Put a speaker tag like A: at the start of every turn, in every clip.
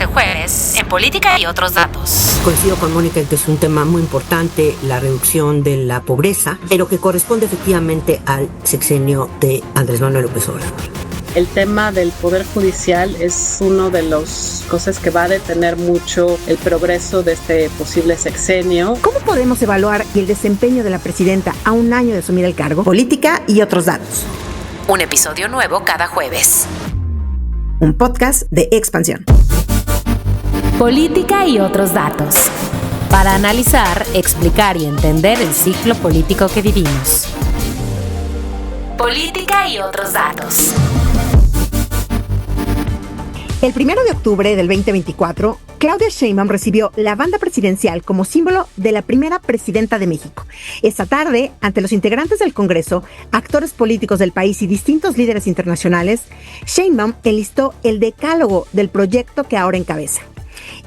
A: este jueves en Política y otros datos.
B: Coincido con Mónica en que es un tema muy importante, la reducción de la pobreza, pero que corresponde efectivamente al sexenio de Andrés Manuel López Obrador.
C: El tema del Poder Judicial es uno de las cosas que va a detener mucho el progreso de este posible sexenio.
D: ¿Cómo podemos evaluar el desempeño de la presidenta a un año de asumir el cargo? Política y otros datos.
A: Un episodio nuevo cada jueves.
D: Un podcast de Expansión.
A: Política y otros datos. Para analizar, explicar y entender el ciclo político que vivimos. Política y otros datos.
D: El 1 de octubre del 2024, Claudia Sheinbaum recibió la banda presidencial como símbolo de la primera presidenta de México. Esta tarde, ante los integrantes del Congreso, actores políticos del país y distintos líderes internacionales, Sheinbaum enlistó el decálogo del proyecto que ahora encabeza.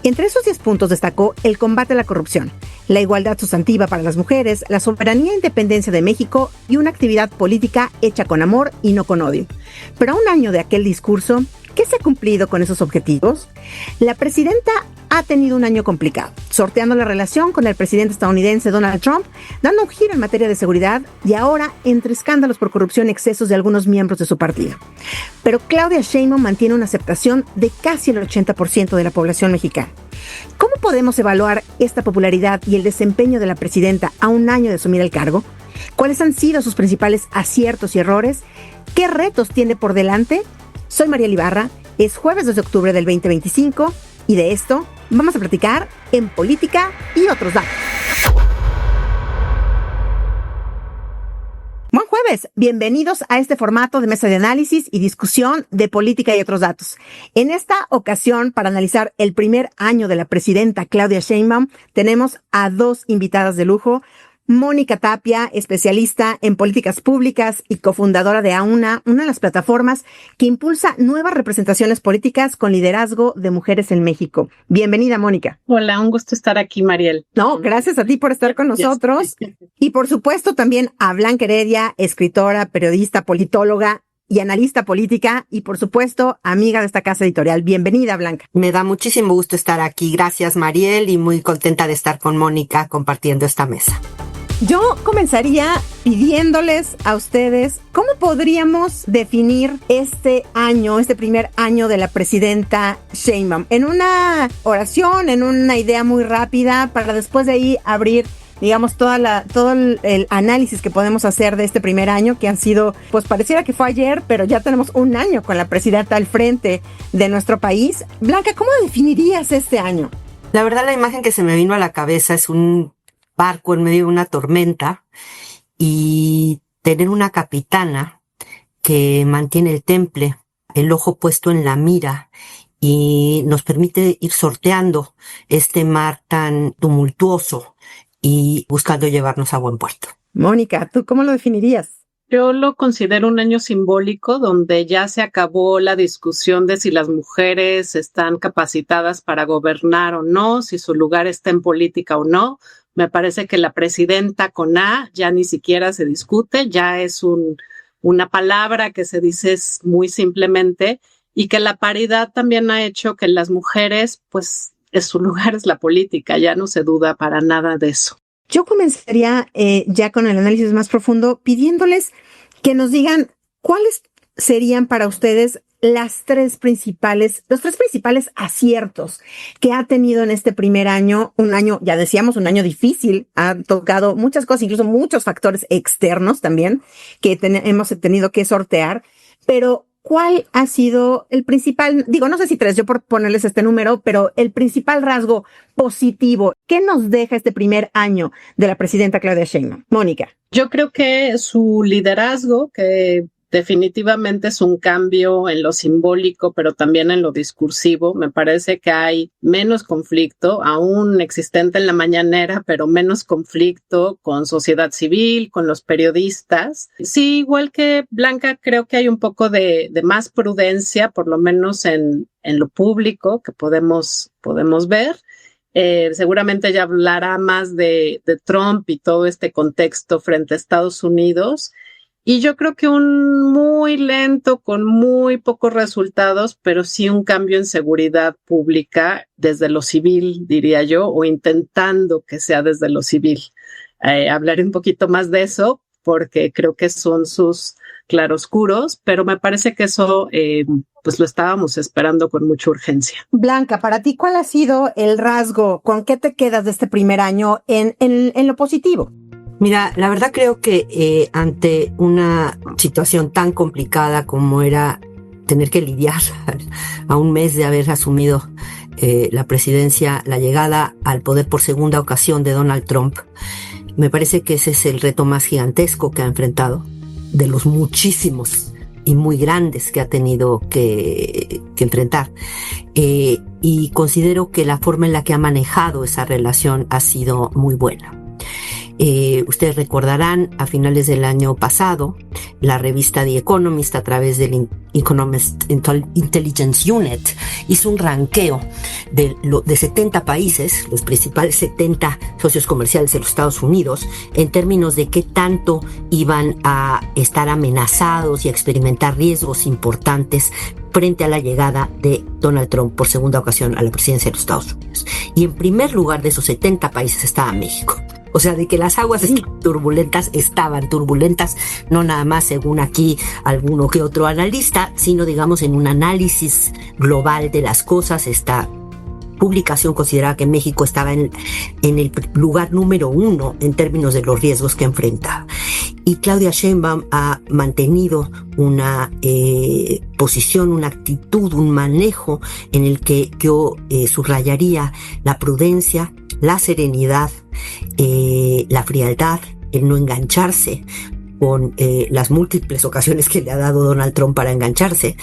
D: Entre esos 10 puntos destacó el combate a la corrupción, la igualdad sustantiva para las mujeres, la soberanía e independencia de México y una actividad política hecha con amor y no con odio. Pero a un año de aquel discurso, ¿qué se ha cumplido con esos objetivos? La presidenta ha tenido un año complicado, sorteando la relación con el presidente estadounidense Donald Trump, dando un giro en materia de seguridad y ahora entre escándalos por corrupción y excesos de algunos miembros de su partido. Pero Claudia Sheinbaum mantiene una aceptación de casi el 80% de la población mexicana. ¿Cómo podemos evaluar esta popularidad y el desempeño de la presidenta a un año de asumir el cargo? ¿Cuáles han sido sus principales aciertos y errores? ¿Qué retos tiene por delante? Soy Mariel Ibarra, es jueves 2 de octubre del 2025 y de esto vamos a platicar en Política y otros datos. Buen jueves, bienvenidos a este formato de mesa de análisis y discusión de política y otros datos. En esta ocasión, para analizar el primer año de la presidenta Claudia Sheinbaum, tenemos a dos invitadas de lujo. Mónica Tapia, especialista en políticas públicas y cofundadora de AUNA, una de las plataformas que impulsa nuevas representaciones políticas con liderazgo de mujeres en México. Bienvenida, Mónica.
C: Hola, un gusto estar aquí, Mariel.
D: No, gracias a ti por estar con nosotros. Y por supuesto también a Blanca Heredia, escritora, periodista, politóloga y analista política y por supuesto amiga de esta casa editorial. Bienvenida, Blanca.
B: Me da muchísimo gusto estar aquí. Gracias, Mariel, y muy contenta de estar con Mónica compartiendo esta mesa.
D: Yo comenzaría pidiéndoles a ustedes cómo podríamos definir este año, este primer año de la presidenta Sheinbaum. En una oración, en una idea muy rápida, para después de ahí abrir, digamos, todo el análisis que podemos hacer de este primer año, que han sido, pues pareciera que fue ayer, pero ya tenemos un año con la presidenta al frente de nuestro país. Blanca, ¿cómo definirías este año?
B: La verdad, la imagen que se me vino a la cabeza es un barco en medio de una tormenta y tener una capitana que mantiene el temple, el ojo puesto en la mira y nos permite ir sorteando este mar tan tumultuoso y buscando llevarnos a buen puerto.
D: Mónica, ¿tú cómo lo definirías?
C: Yo lo considero un año simbólico donde ya se acabó la discusión de si las mujeres están capacitadas para gobernar o no, si su lugar está en política o no. Me parece que la presidenta con A ya ni siquiera se discute, ya es una palabra que se dice muy simplemente y que la paridad también ha hecho que las mujeres, pues, su lugar es la política, ya no se duda para nada de eso.
D: Yo comenzaría ya con el análisis más profundo pidiéndoles que nos digan cuáles serían para ustedes los tres principales aciertos que ha tenido en este primer año, un año, ya decíamos, un año difícil, ha tocado muchas cosas, incluso muchos factores externos también que hemos tenido que sortear, pero ¿cuál ha sido el principal, no sé si 3, yo por ponerles este número, pero el principal rasgo positivo? ¿Qué nos deja este primer año de la presidenta Claudia Sheinbaum? Mónica.
C: Yo creo que su liderazgo, que definitivamente es un cambio en lo simbólico, pero también en lo discursivo. Me parece que hay menos conflicto, aún existente en la mañanera, pero menos conflicto con sociedad civil, con los periodistas. Sí, igual que Blanca, creo que hay un poco de más prudencia, por lo menos en lo público, que podemos ver. Seguramente ella hablará más de Trump y todo este contexto frente a Estados Unidos. Y yo creo que un muy lento, con muy pocos resultados, pero sí un cambio en seguridad pública desde lo civil, diría yo, o intentando que sea desde lo civil. Hablaré un poquito más de eso porque creo que son sus claroscuros, pero me parece que eso pues lo estábamos esperando con mucha urgencia.
D: Blanca, para ti, ¿cuál ha sido el rasgo? ¿Con qué te quedas de este primer año en lo positivo?
B: Mira, la verdad creo que ante una situación tan complicada como era tener que lidiar a un mes de haber asumido la presidencia, la llegada al poder por segunda ocasión de Donald Trump, me parece que ese es el reto más gigantesco que ha enfrentado, de los muchísimos y muy grandes que ha tenido que enfrentar. Y considero que la forma en la que ha manejado esa relación ha sido muy buena. Ustedes recordarán, a finales del año pasado, la revista The Economist, a través del Economist Intelligence Unit, hizo un ranqueo de 70 países, los principales 70 socios comerciales de los Estados Unidos, en términos de qué tanto iban a estar amenazados y a experimentar riesgos importantes frente a la llegada de Donald Trump por segunda ocasión a la presidencia de los Estados Unidos. Y en primer lugar de esos 70 países estaba México. O sea, de que las aguas estaban turbulentas, no nada más según aquí alguno que otro analista, sino digamos en un análisis global de las cosas. Esta publicación consideraba que México estaba en el lugar número 1 en términos de los riesgos que enfrentaba. Y Claudia Sheinbaum ha mantenido una posición, una actitud, un manejo en el que yo subrayaría la prudencia, la serenidad, la frialdad, el no engancharse con las múltiples ocasiones que le ha dado Donald Trump para engancharse,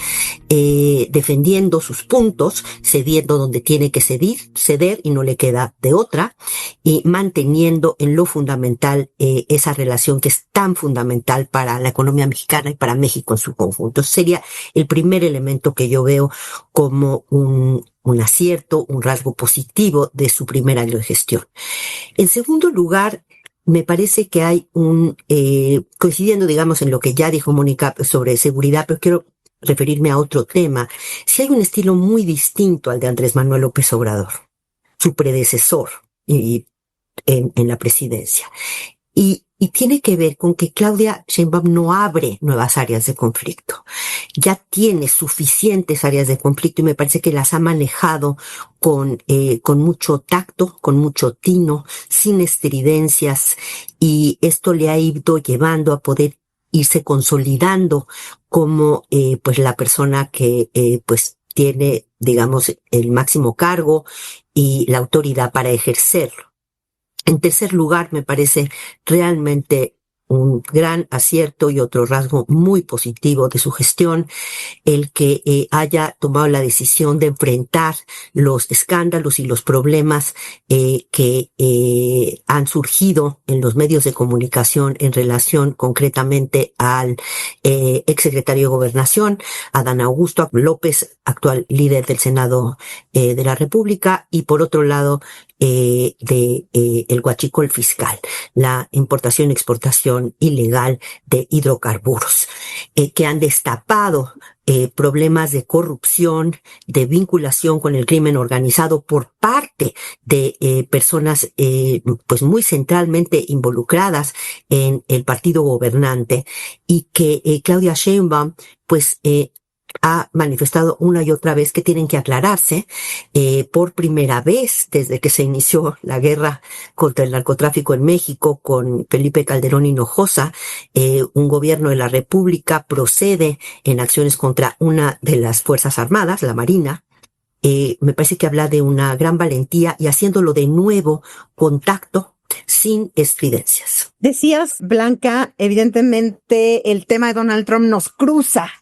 B: defendiendo sus puntos, cediendo donde tiene que ceder y no le queda de otra, y manteniendo en lo fundamental esa relación que es tan fundamental para la economía mexicana y para México en su conjunto. Sería el primer elemento que yo veo como un acierto, un rasgo positivo de su primer año de gestión. En segundo lugar, me parece que hay coincidiendo, digamos, en lo que ya dijo Mónica sobre seguridad, pero quiero referirme a otro tema. Si hay un estilo muy distinto al de Andrés Manuel López Obrador, su predecesor en la presidencia. Y tiene que ver con que Claudia Sheinbaum no abre nuevas áreas de conflicto. Ya tiene suficientes áreas de conflicto y me parece que las ha manejado con mucho tacto, con mucho tino, sin estridencias, y esto le ha ido llevando a poder irse consolidando como pues la persona que pues tiene, digamos, el máximo cargo y la autoridad para ejercerlo. En tercer lugar, me parece realmente un gran acierto y otro rasgo muy positivo de su gestión, el que haya tomado la decisión de enfrentar los escándalos y los problemas que han surgido en los medios de comunicación en relación concretamente al exsecretario de Gobernación, Adán Augusto López, actual líder del Senado de la República, y por otro lado, el huachicol fiscal, la importación y exportación ilegal de hidrocarburos, que han destapado problemas de corrupción, de vinculación con el crimen organizado por parte de personas pues muy centralmente involucradas en el partido gobernante, y que Claudia Sheinbaum pues ha manifestado una y otra vez que tienen que aclararse por primera vez desde que se inició la guerra contra el narcotráfico en México con Felipe Calderón Hinojosa. Un gobierno de la República procede en acciones contra una de las Fuerzas Armadas, la Marina. Me parece que habla de una gran valentía y haciéndolo de nuevo con tacto, sin estridencias.
D: Decías, Blanca, evidentemente el tema de Donald Trump nos cruza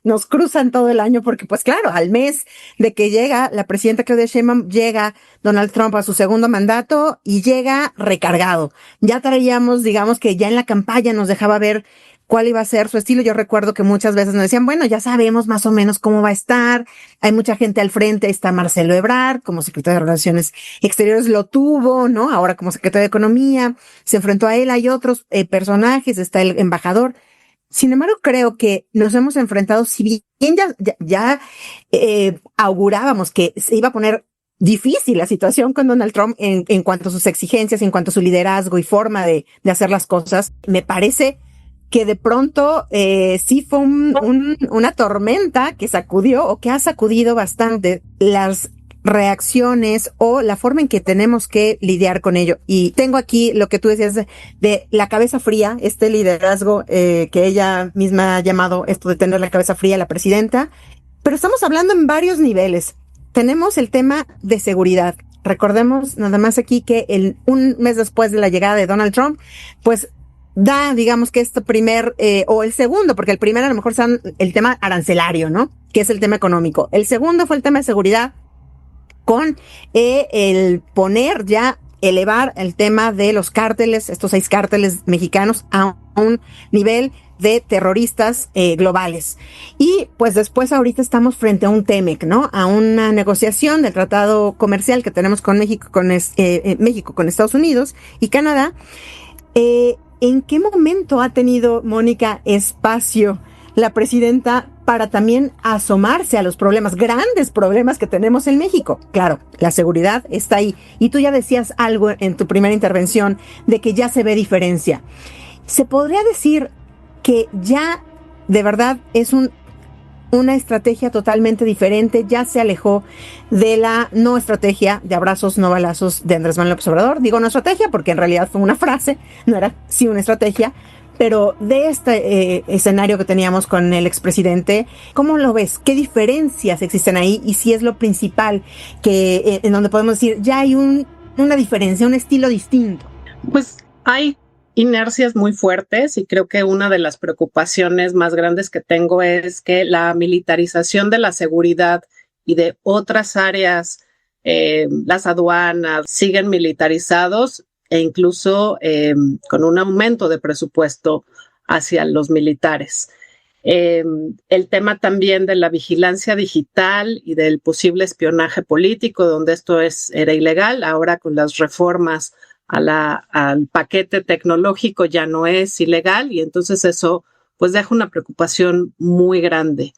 D: en todo el año porque, pues claro, al mes de que llega la presidenta Claudia Sheinbaum, llega Donald Trump a su segundo mandato y llega recargado. Ya traíamos, digamos que ya en la campaña nos dejaba ver cuál iba a ser su estilo. Yo recuerdo que muchas veces nos decían, bueno, ya sabemos más o menos cómo va a estar. Hay mucha gente al frente, está Marcelo Ebrard, como secretario de Relaciones Exteriores lo tuvo, ¿no? Ahora como secretario de Economía, se enfrentó a él, hay otros personajes, está el embajador. Sin embargo, creo que nos hemos enfrentado, si bien ya augurábamos que se iba a poner difícil la situación con Donald Trump en cuanto a sus exigencias, en cuanto a su liderazgo y forma de hacer las cosas, me parece que de pronto sí fue una tormenta que sacudió o que ha sacudido bastante las reacciones o la forma en que tenemos que lidiar con ello. Y tengo aquí lo que tú decías de la cabeza fría, este liderazgo que ella misma ha llamado esto de tener la cabeza fría, la presidenta, pero estamos hablando en varios niveles. Tenemos el tema de seguridad. Recordemos nada más aquí que un mes después de la llegada de Donald Trump, pues da, digamos que este primer, o el segundo, porque el primero a lo mejor es el tema arancelario, ¿no? Que es el tema económico. El segundo fue el tema de seguridad, con el poner ya, elevar el tema de los cárteles, estos 6 cárteles mexicanos, a un nivel de terroristas globales. Y pues después ahorita estamos frente a un TEMEC, ¿no? A una negociación del tratado comercial que tenemos con México, con Estados Unidos y Canadá. ¿En qué momento ha tenido, Mónica, espacio la presidenta para también asomarse a los problemas, grandes problemas que tenemos en México? Claro, la seguridad está ahí. Y tú ya decías algo en tu primera intervención de que ya se ve diferencia. ¿Se podría decir que ya de verdad es una estrategia totalmente diferente? Ya se alejó de la no estrategia de abrazos, no balazos de Andrés Manuel López Obrador. Digo no estrategia porque en realidad fue una frase, no era sí una estrategia, pero de este escenario que teníamos con el expresidente, ¿cómo lo ves? ¿Qué diferencias existen ahí? Y si es lo principal que en donde podemos decir ya hay una diferencia, un estilo distinto.
C: Pues hay inercias muy fuertes y creo que una de las preocupaciones más grandes que tengo es que la militarización de la seguridad y de otras áreas, las aduanas, siguen militarizados e incluso con un aumento de presupuesto hacia los militares. El tema también de la vigilancia digital y del posible espionaje político, donde esto era ilegal, ahora con las reformas al paquete tecnológico ya no es ilegal y entonces eso pues deja una preocupación muy grande.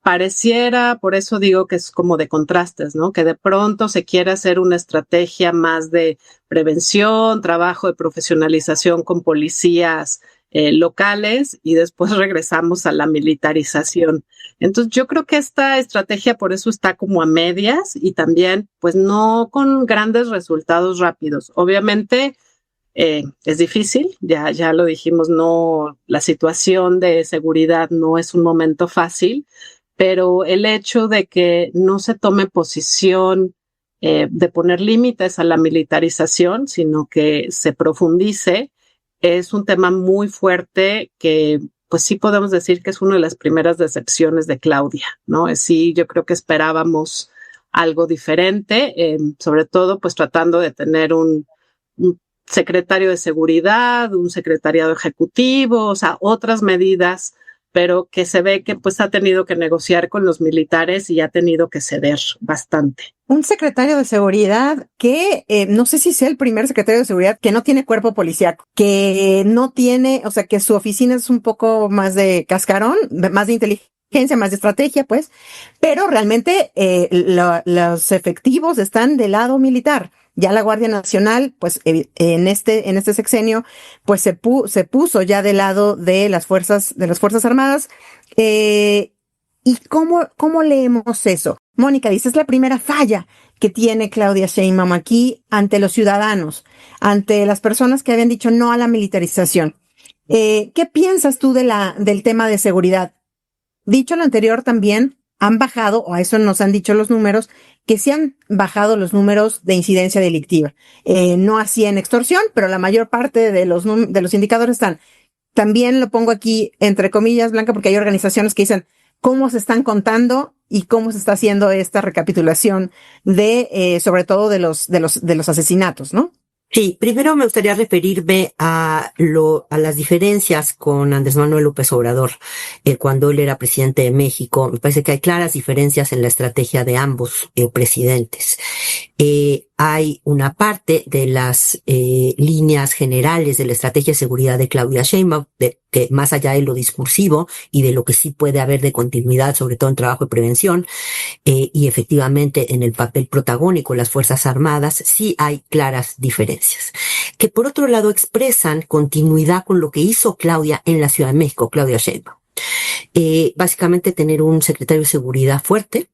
C: Pareciera, por eso digo que es como de contrastes, ¿no? Que de pronto se quiere hacer una estrategia más de prevención, trabajo de profesionalización con policías locales y después regresamos a la militarización. Entonces yo creo que esta estrategia por eso está como a medias y también pues no con grandes resultados rápidos. Obviamente es difícil, ya lo dijimos, no, la situación de seguridad no es un momento fácil, pero el hecho de que no se tome posición de poner límites a la militarización, sino que se profundice, es un tema muy fuerte que pues sí podemos decir que es una de las primeras decepciones de Claudia, ¿no? Sí, yo creo que esperábamos algo diferente, sobre todo pues tratando de tener un secretario de seguridad, un secretariado ejecutivo, o sea, otras medidas, pero que se ve que pues ha tenido que negociar con los militares y ha tenido que ceder bastante.
D: Un secretario de seguridad que no sé si sea el primer secretario de seguridad que no tiene cuerpo policíaco, que no tiene, o sea, que su oficina es un poco más de cascarón, más de inteligencia, más de estrategia, pues, pero realmente los efectivos están del lado militar. Ya la Guardia Nacional, pues, en este sexenio, pues se puso ya del lado de las Fuerzas Armadas. ¿Y cómo leemos eso? Mónica dice, es la primera falla que tiene Claudia Sheinbaum aquí ante los ciudadanos, ante las personas que habían dicho no a la militarización. ¿Qué piensas tú del tema de seguridad? Dicho lo anterior también, han bajado, o a eso nos han dicho los números, que sí han bajado los números de incidencia delictiva. No así en extorsión, pero la mayor parte de los indicadores están. También lo pongo aquí entre comillas, Blanca, porque hay organizaciones que dicen cómo se están contando y cómo se está haciendo esta recapitulación de, sobre todo de los asesinatos, ¿no?
B: Sí, primero me gustaría referirme a las diferencias con Andrés Manuel López Obrador, cuando él era presidente de México. Me parece que hay claras diferencias en la estrategia de ambos presidentes. Hay una parte de las líneas generales de la estrategia de seguridad de Claudia Sheinbaum, que más allá de lo discursivo y de lo que sí puede haber de continuidad, sobre todo en trabajo de prevención, y efectivamente en el papel protagónico de las Fuerzas Armadas, sí hay claras diferencias, que por otro lado expresan continuidad con lo que hizo Claudia en la Ciudad de México, Claudia Sheinbaum. Básicamente tener un secretario de seguridad fuerte,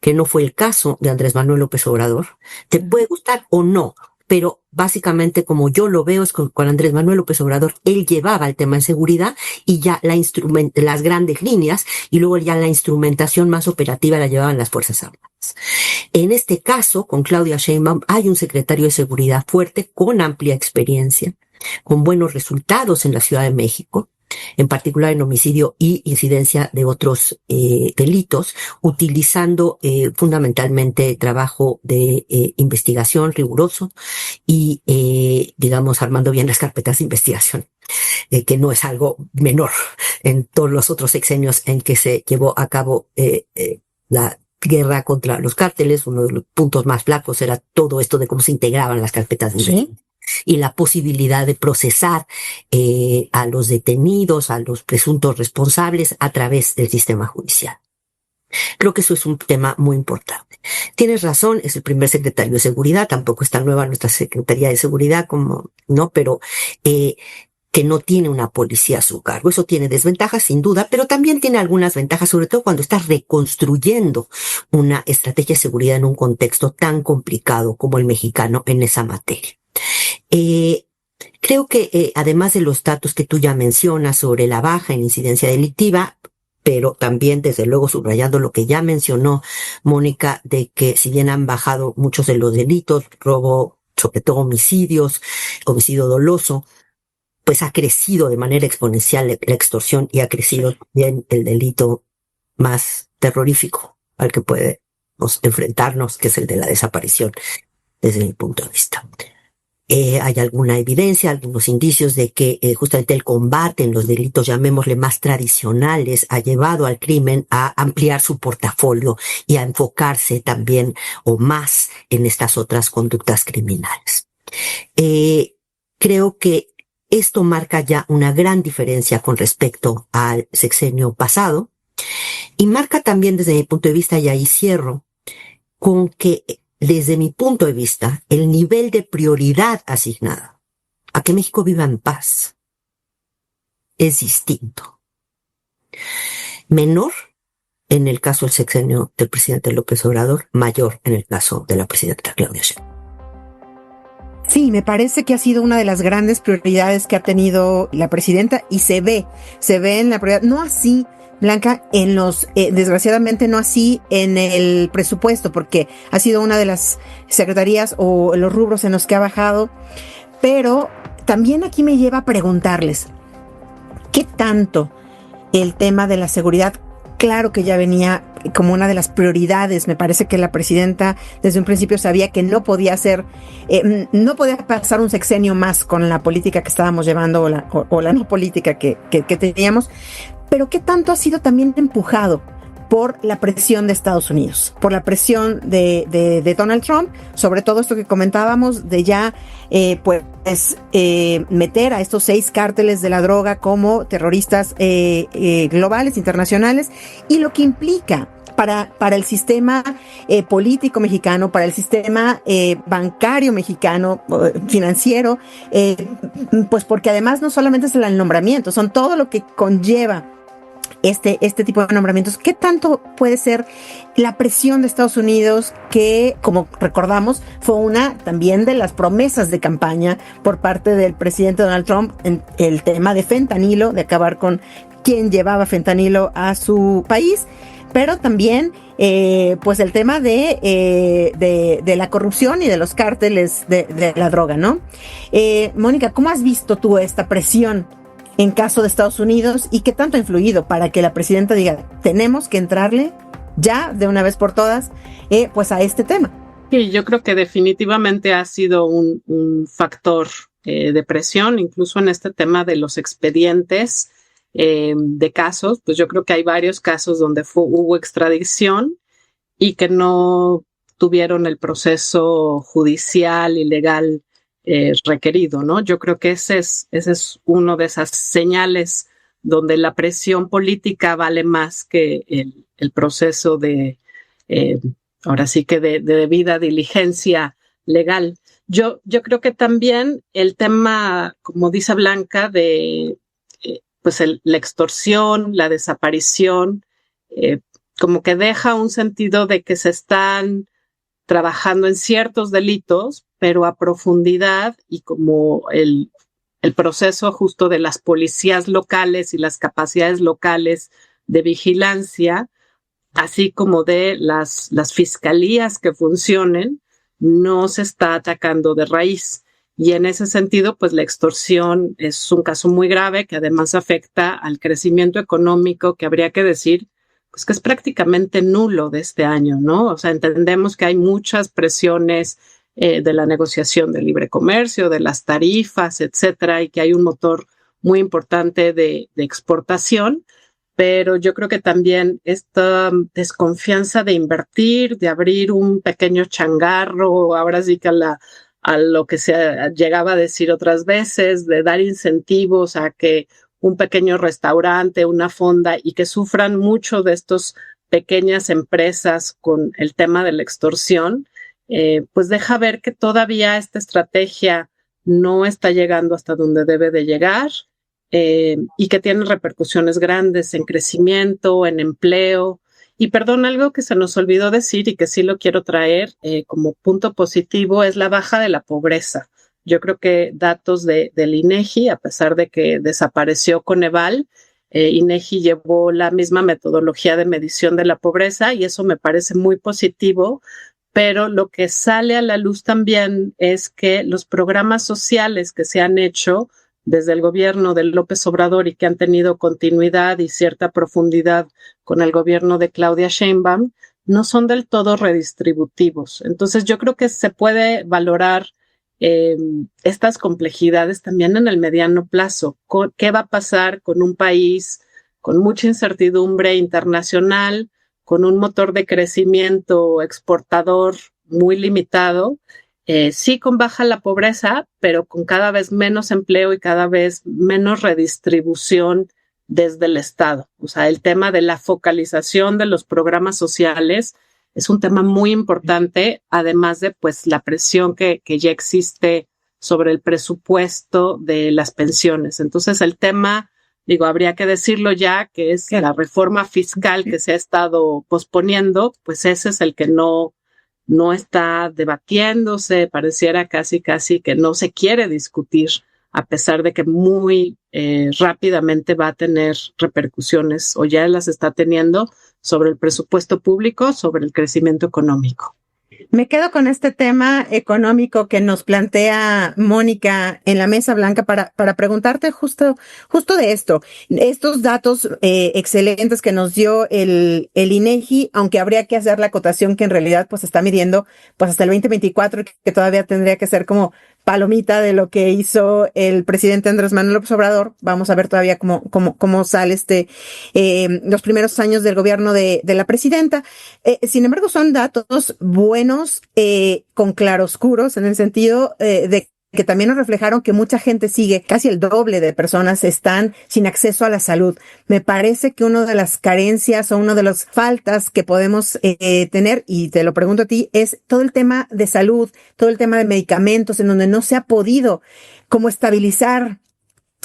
B: que no fue el caso de Andrés Manuel López Obrador. Te puede gustar o no, pero básicamente como yo lo veo es con Andrés Manuel López Obrador, él llevaba el tema de seguridad y ya las grandes líneas, y luego ya la instrumentación más operativa la llevaban las Fuerzas Armadas. En este caso, con Claudia Sheinbaum, hay un secretario de seguridad fuerte, con amplia experiencia, con buenos resultados en la Ciudad de México, en particular en homicidio y incidencia de otros delitos, utilizando fundamentalmente trabajo de investigación riguroso y, digamos, armando bien las carpetas de investigación, que no es algo menor en todos los otros sexenios en que se llevó a cabo la guerra contra los cárteles. Uno de los puntos más flacos era todo esto de cómo se integraban las carpetas de investigación. ¿Sí? Y la posibilidad de procesar a los detenidos, a los presuntos responsables a través del sistema judicial. Creo que eso es un tema muy importante. Tienes razón, es el primer secretario de Seguridad, tampoco es tan nueva nuestra Secretaría de Seguridad como, ¿no? Pero que no tiene una policía a su cargo. Eso tiene desventajas, sin duda, pero también tiene algunas ventajas, sobre todo cuando estás reconstruyendo una estrategia de seguridad en un contexto tan complicado como el mexicano en esa materia. Creo que además de los datos que tú ya mencionas sobre la baja en incidencia delictiva, pero también desde luego subrayando lo que ya mencionó Mónica, de que si bien han bajado muchos de los delitos, robo, sobre todo homicidios, homicidio doloso, pues ha crecido de manera exponencial la extorsión y ha crecido también el delito más terrorífico al que podemos enfrentarnos, que es el de la desaparición, desde mi punto de vista. Hay alguna evidencia, algunos indicios de que justamente el combate en los delitos, llamémosle más tradicionales, ha llevado al crimen a ampliar su portafolio y a enfocarse también o más en estas otras conductas criminales. Creo que esto marca ya una gran diferencia con respecto al sexenio pasado y marca también desde mi punto de vista, y ahí cierro, con que desde mi punto de vista, el nivel de prioridad asignado a que México viva en paz es distinto. Menor en el caso del sexenio del presidente López Obrador, mayor en el caso de la presidenta Claudia Sheinbaum.
D: Sí, me parece que ha sido una de las grandes prioridades que ha tenido la presidenta y se ve en la prioridad, no así, Blanca, en desgraciadamente no así en el presupuesto, porque ha sido una de las secretarías o los rubros en los que ha bajado, pero también aquí me lleva a preguntarles, ¿qué tanto el tema de la seguridad? Claro que ya venía como una de las prioridades. Me parece que la presidenta desde un principio sabía que no podía pasar un sexenio más con la política que estábamos llevando o la no política que teníamos. Pero ¿qué tanto ha sido también empujado por la presión de Estados Unidos, por la presión de Donald Trump, sobre todo esto que comentábamos de ya meter a estos 6 cárteles de la droga como terroristas globales, internacionales, y lo que implica para el sistema político mexicano, para el sistema bancario mexicano, financiero, pues porque además no solamente es el nombramiento, son todo lo que conlleva este tipo de nombramientos. ¿Qué tanto puede ser la presión de Estados Unidos, que, como recordamos, fue una también de las promesas de campaña por parte del presidente Donald Trump en el tema de fentanilo, de acabar con quien llevaba fentanilo a su país, pero también pues el tema de la corrupción y de los cárteles de la droga, ¿no? Mónica, ¿cómo has visto tú esta presión en caso de Estados Unidos y qué tanto ha influido para que la presidenta diga, tenemos que entrarle ya de una vez por todas pues a este tema?
C: Sí, yo creo que definitivamente ha sido un factor de presión, incluso en este tema de los expedientes de casos. Pues yo creo que hay varios casos donde hubo extradición y que no tuvieron el proceso judicial y legal requerido, ¿no? Yo creo que ese es uno de esas señales donde la presión política vale más que el proceso ahora sí que de debida diligencia legal. Yo creo que también el tema, como dice Blanca, de pues la extorsión, la desaparición, como que deja un sentido de que se están trabajando en ciertos delitos, pero a profundidad, y como el proceso justo de las policías locales y las capacidades locales de vigilancia, así como de las fiscalías que funcionen, no se está atacando de raíz. Y en ese sentido, pues la extorsión es un caso muy grave que además afecta al crecimiento económico, que habría que decir, pues que es prácticamente nulo de este año, ¿no? O sea, entendemos que hay muchas presiones de la negociación de libre comercio, de las tarifas, etcétera, y que hay un motor muy importante de exportación, pero yo creo que también esta desconfianza de invertir, de abrir un pequeño changarro, ahora sí que a lo que se llegaba a decir otras veces, de dar incentivos a que un pequeño restaurante, una fonda, y que sufran mucho de estas pequeñas empresas con el tema de la extorsión, pues deja ver que todavía esta estrategia no está llegando hasta donde debe de llegar, y que tiene repercusiones grandes en crecimiento, en empleo. Y perdón, algo que se nos olvidó decir y que sí lo quiero traer como punto positivo es la baja de la pobreza. Yo creo que datos del INEGI, a pesar de que desapareció Coneval, INEGI llevó la misma metodología de medición de la pobreza y eso me parece muy positivo, pero lo que sale a la luz también es que los programas sociales que se han hecho desde el gobierno de López Obrador y que han tenido continuidad y cierta profundidad con el gobierno de Claudia Sheinbaum, no son del todo redistributivos. Entonces yo creo que se puede valorar estas complejidades también en el mediano plazo. ¿Qué va a pasar con un país con mucha incertidumbre internacional, con un motor de crecimiento exportador muy limitado? Sí, con baja la pobreza, pero con cada vez menos empleo y cada vez menos redistribución desde el Estado. O sea, el tema de la focalización de los programas sociales es un tema muy importante, además de pues la presión que ya existe sobre el presupuesto de las pensiones. Entonces, el tema, digo, habría que decirlo ya, que es la reforma fiscal que se ha estado posponiendo, pues ese es el que no está debatiéndose, pareciera casi que no se quiere discutir, a pesar de que muy rápidamente va a tener repercusiones, o ya las está teniendo, sobre el presupuesto público, sobre el crecimiento económico.
D: Me quedo con este tema económico que nos plantea Mónica en la mesa blanca para preguntarte justo de esto. Estos datos excelentes que nos dio el INEGI, aunque habría que hacer la acotación que en realidad pues está midiendo pues hasta el 2024, que todavía tendría que ser como palomita de lo que hizo el presidente Andrés Manuel López Obrador. Vamos a ver todavía cómo sale los primeros años del gobierno de la presidenta. Sin embargo, son datos buenos, con claroscuros, en el sentido de que también nos reflejaron que mucha gente sigue, casi el doble de personas están sin acceso a la salud. Me parece que una de las carencias o una de las faltas que podemos tener, y te lo pregunto a ti, es todo el tema de salud, todo el tema de medicamentos, en donde no se ha podido como estabilizar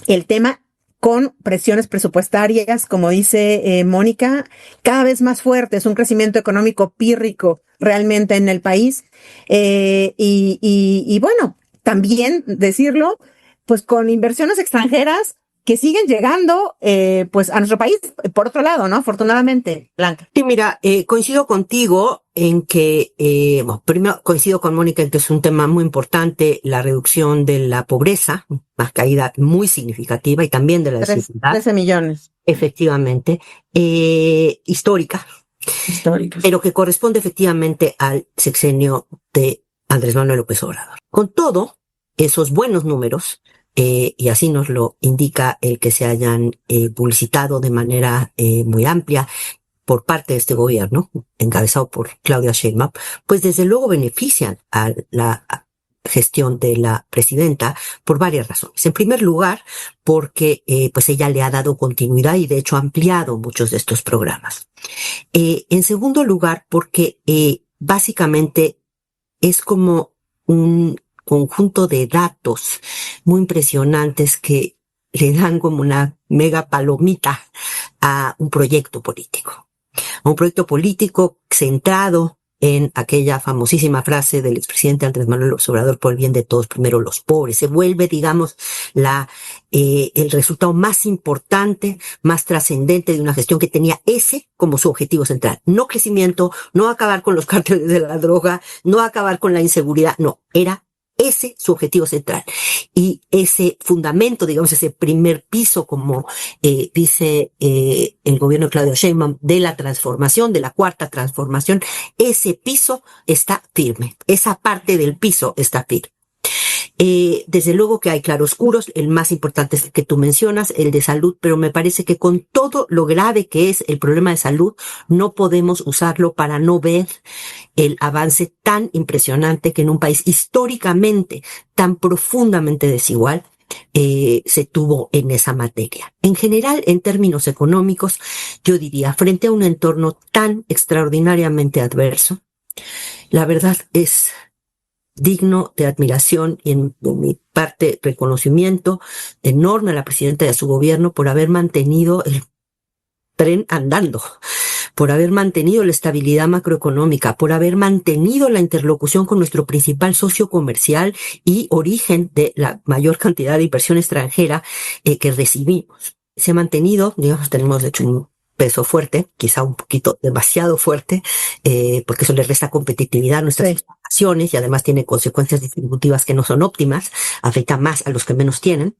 D: el tema con presiones presupuestarias, como dice Mónica, cada vez más fuertes, un crecimiento económico pírrico realmente en el país. Y bueno, también decirlo, pues con inversiones extranjeras que siguen llegando, pues a nuestro país, por otro lado, ¿no? Afortunadamente, Blanca.
B: Sí, mira, coincido contigo en que, bueno, primero coincido con Mónica en que es un tema muy importante, la reducción de la pobreza, una caída muy significativa, y también de la desigualdad.
D: 13 millones.
B: Efectivamente, histórica, pero que corresponde efectivamente al sexenio de Andrés Manuel López Obrador. Con todo, esos buenos números, y así nos lo indica el que se hayan publicitado de manera muy amplia, por parte de este gobierno, encabezado por Claudia Sheinbaum, pues desde luego benefician a la gestión de la presidenta por varias razones. En primer lugar, porque pues ella le ha dado continuidad y de hecho ha ampliado muchos de estos programas. En segundo lugar, porque básicamente es como un conjunto de datos muy impresionantes que le dan como una mega palomita a un proyecto político. A un proyecto político centrado en aquella famosísima frase del expresidente Andrés Manuel López Obrador: por el bien de todos, primero los pobres. Se vuelve, digamos, el resultado más importante, más trascendente de una gestión que tenía ese como su objetivo central. No crecimiento, no acabar con los cárteles de la droga, no acabar con la inseguridad, no, era ese su objetivo central. Y ese fundamento, digamos, ese primer piso, como dice el gobierno de Claudia Sheinbaum, de la transformación, de la cuarta transformación, ese piso está firme. Esa parte del piso está firme. Desde luego que hay claroscuros, el más importante es el que tú mencionas, el de salud, pero me parece que con todo lo grave que es el problema de salud, no podemos usarlo para no ver el avance tan impresionante que en un país históricamente tan profundamente desigual se tuvo en esa materia. En general, en términos económicos, yo diría, frente a un entorno tan extraordinariamente adverso, la verdad es digno de admiración y de mi parte reconocimiento enorme a la presidenta y a su gobierno por haber mantenido el tren andando, por haber mantenido la estabilidad macroeconómica, por haber mantenido la interlocución con nuestro principal socio comercial y origen de la mayor cantidad de inversión extranjera que recibimos. Se ha mantenido, digamos, tenemos de hecho un peso fuerte, quizá un poquito demasiado fuerte, porque eso le resta competitividad a nuestras exportaciones y además tiene consecuencias distributivas que no son óptimas, afecta más a los que menos tienen.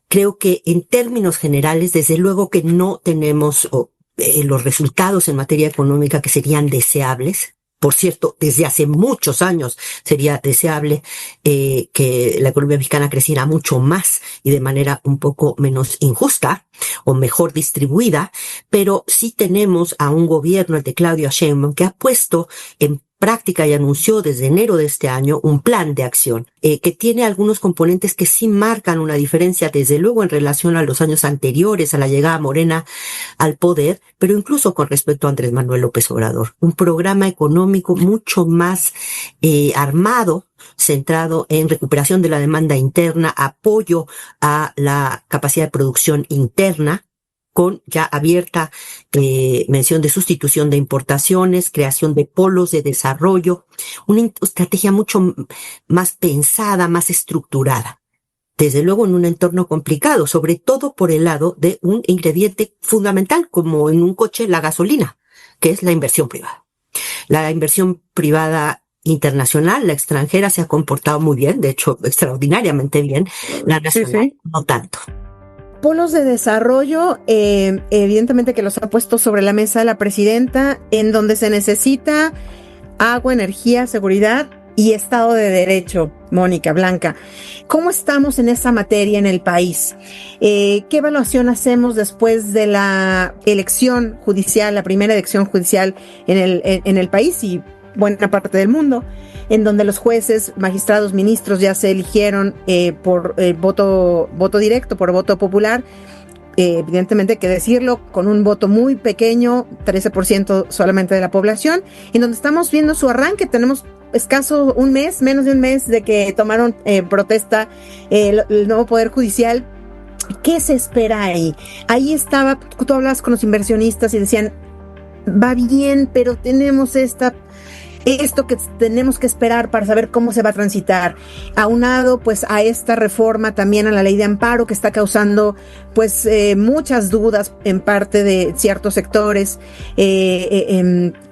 B: Creo que en términos generales, desde luego que no tenemos los resultados en materia económica que serían deseables. Por cierto, desde hace muchos años sería deseable que la economía mexicana creciera mucho más y de manera un poco menos injusta o mejor distribuida, pero sí tenemos a un gobierno, el de Claudia Sheinbaum, que ha puesto en práctica y anunció desde enero de este año un plan de acción que tiene algunos componentes que sí marcan una diferencia, desde luego en relación a los años anteriores a la llegada Morena al poder, pero incluso con respecto a Andrés Manuel López Obrador. Un programa económico mucho más armado, centrado en recuperación de la demanda interna, apoyo a la capacidad de producción interna, con ya abierta mención de sustitución de importaciones, creación de polos de desarrollo, una estrategia mucho más pensada, más estructurada. Desde luego en un entorno complicado, sobre todo por el lado de un ingrediente fundamental, como en un coche, la gasolina, que es la inversión privada. La inversión privada internacional, la extranjera, se ha comportado muy bien, de hecho extraordinariamente bien, la nacional no tanto.
D: Polos de desarrollo, evidentemente que los ha puesto sobre la mesa la presidenta, en donde se necesita agua, energía, seguridad y Estado de Derecho. Mónica, Blanca, ¿cómo estamos en esa materia en el país? ¿Qué evaluación hacemos después de la elección judicial, la primera elección judicial en el país y buena parte del mundo, en donde los jueces, magistrados, ministros ya se eligieron por voto directo, por voto popular? Evidentemente hay que decirlo, con un voto muy pequeño, 13% solamente de la población, en donde estamos viendo su arranque. Tenemos escaso un mes, menos de un mes de que tomaron protesta el nuevo Poder Judicial. ¿Qué se espera ahí? Ahí estaba, tú hablabas con los inversionistas y decían, va bien, pero tenemos esto que tenemos que esperar para saber cómo se va a transitar, aunado pues a esta reforma también a la ley de amparo que está causando pues muchas dudas en parte de ciertos sectores.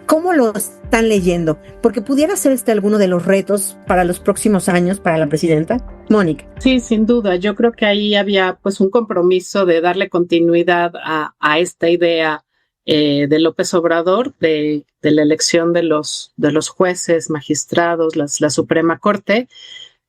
D: ¿Cómo lo están leyendo? Porque pudiera ser alguno de los retos para los próximos años para la presidenta. Mónica.
C: Sí, sin duda. Yo creo que ahí había pues un compromiso de darle continuidad a esta idea de López Obrador, de la elección de los jueces, magistrados, la Suprema Corte,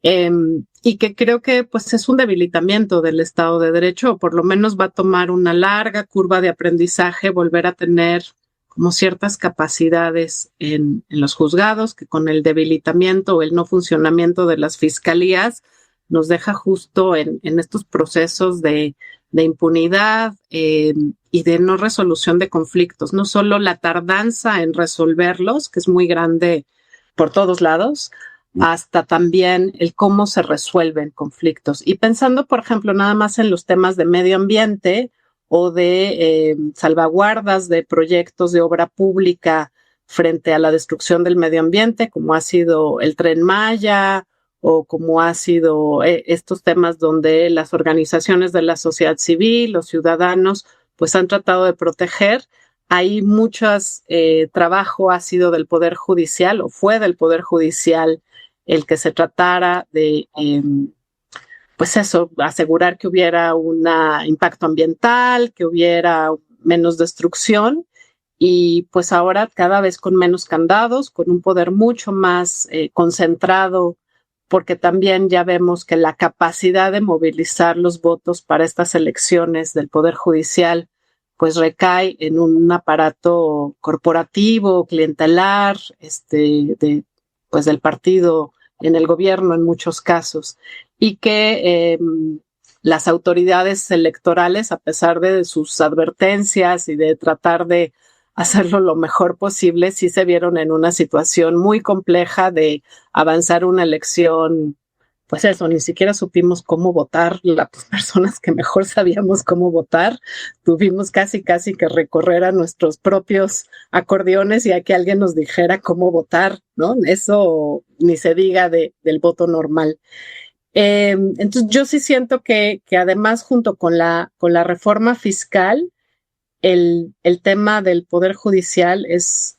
C: y que creo que pues es un debilitamiento del Estado de Derecho, o por lo menos va a tomar una larga curva de aprendizaje, volver a tener como ciertas capacidades en los juzgados, que con el debilitamiento o el no funcionamiento de las fiscalías nos deja justo en estos procesos de impunidad y de no resolución de conflictos. No solo la tardanza en resolverlos, que es muy grande por todos lados, hasta también el cómo se resuelven conflictos. Y pensando, por ejemplo, nada más en los temas de medio ambiente o de salvaguardas de proyectos de obra pública frente a la destrucción del medio ambiente, como ha sido el Tren Maya o como ha sido estos temas donde las organizaciones de la sociedad civil, los ciudadanos, pues han tratado de proteger. Ahí muchos trabajo ha sido del Poder Judicial o fue del Poder Judicial el que se tratara de, pues eso, asegurar que hubiera un impacto ambiental, que hubiera menos destrucción y pues ahora cada vez con menos candados, con un poder mucho más concentrado, porque también ya vemos que la capacidad de movilizar los votos para estas elecciones del Poder Judicial pues recae en un aparato corporativo, clientelar, pues del partido en el gobierno en muchos casos, y que las autoridades electorales, a pesar de sus advertencias y de tratar de hacerlo lo mejor posible, sí se vieron en una situación muy compleja de avanzar una elección. Pues eso, ni siquiera supimos cómo votar las personas que mejor sabíamos cómo votar. Tuvimos casi que recorrer a nuestros propios acordeones y a que alguien nos dijera cómo votar, ¿no? Eso ni se diga del voto normal. Entonces yo sí siento que además junto con la reforma fiscal, el tema del Poder Judicial es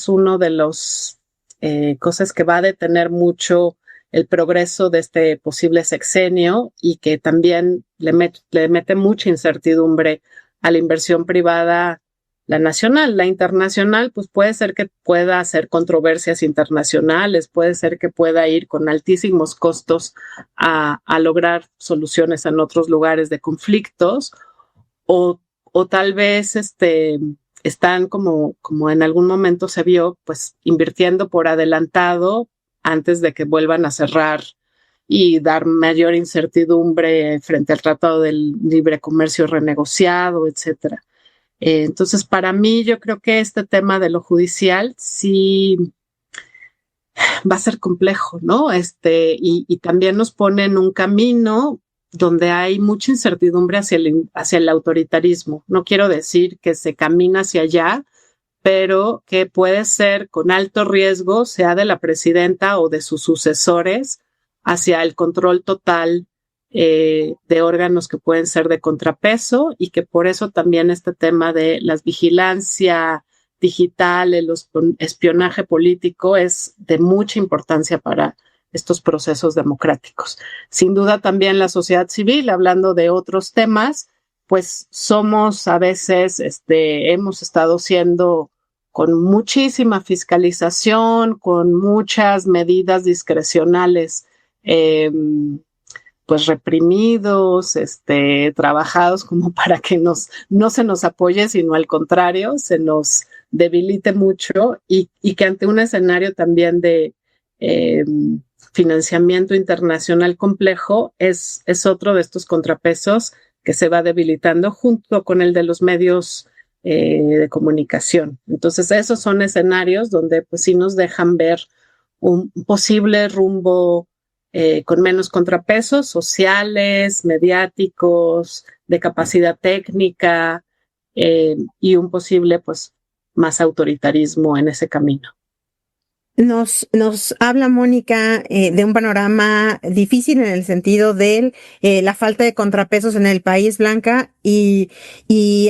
C: uno de los cosas que va a detener mucho el progreso de este posible sexenio y que también le mete mucha incertidumbre a la inversión privada, la nacional. La internacional, pues puede ser que pueda hacer controversias internacionales, puede ser que pueda ir con altísimos costos a lograr soluciones en otros lugares de conflictos, o tal vez están como en algún momento se vio, pues invirtiendo por adelantado antes de que vuelvan a cerrar y dar mayor incertidumbre frente al Tratado del Libre Comercio renegociado, etcétera. Entonces, para mí, yo creo que este tema de lo judicial sí va a ser complejo, ¿no? Y también nos pone en un camino donde hay mucha incertidumbre hacia el autoritarismo. No quiero decir que se camina hacia allá, pero que puede ser con alto riesgo, sea de la presidenta o de sus sucesores, hacia el control total de órganos que pueden ser de contrapeso, y que por eso también este tema de la vigilancia digital, el espionaje político es de mucha importancia para estos procesos democráticos. Sin duda también la sociedad civil, hablando de otros temas, pues somos a veces, hemos estado siendo con muchísima fiscalización, con muchas medidas discrecionales, pues reprimidos, trabajados como para que no se nos apoye, sino al contrario, se nos debilite mucho, y que ante un escenario también de financiamiento internacional complejo es otro de estos contrapesos que se va debilitando junto con el de los medios de comunicación. Entonces esos son escenarios donde pues sí nos dejan ver un posible rumbo con menos contrapesos sociales, mediáticos, de capacidad técnica, y un posible pues más autoritarismo en ese camino.
D: Nos habla Mónica de un panorama difícil en el sentido de la falta de contrapesos en el país, Blanca, y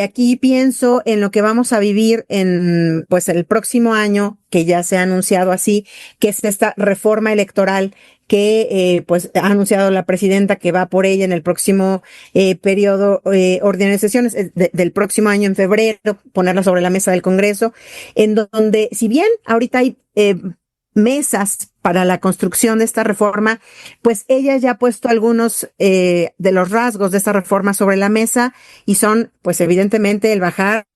D: aquí pienso en lo que vamos a vivir en pues el próximo año, que ya se ha anunciado así, que es esta reforma electoral que pues ha anunciado la presidenta que va por ella en el próximo periodo ordinario de sesiones del próximo año, en febrero, ponerla sobre la mesa del Congreso, en donde si bien ahorita hay mesas para la construcción de esta reforma, pues ella ya ha puesto algunos de los rasgos de esta reforma sobre la mesa y son, pues evidentemente, el bajar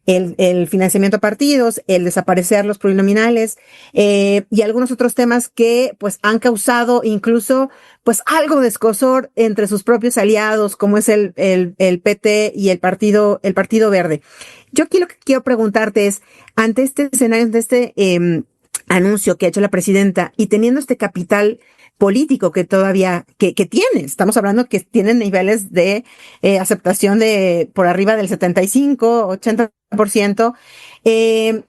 D: el financiamiento a partidos, el desaparecer los plurinominales y algunos otros temas que pues han causado incluso pues algo de escozor entre sus propios aliados, como es el PT y el Partido Verde. Yo aquí lo que quiero preguntarte es, ante este escenario, ante este anuncio que ha hecho la presidenta y teniendo este capital político que todavía, que tiene, estamos hablando que tienen niveles de aceptación de por arriba del 75-80%, ¿qué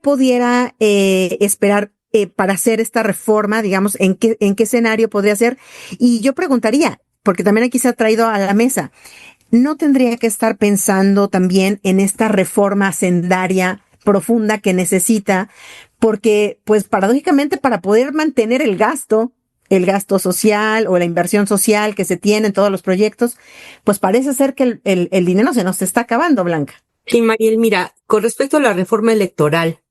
D: pudiera esperar para hacer esta reforma? Digamos, ¿en qué escenario podría ser? Y yo preguntaría, porque también aquí se ha traído a la mesa, ¿no tendría que estar pensando también en esta reforma hacendaria profunda que necesita? Porque, pues, paradójicamente, para poder mantener el gasto social o la inversión social que se tiene en todos los proyectos, pues parece ser que el dinero se nos está acabando, Blanca.
B: Sí, Mariel, mira, con respecto a la reforma electoral,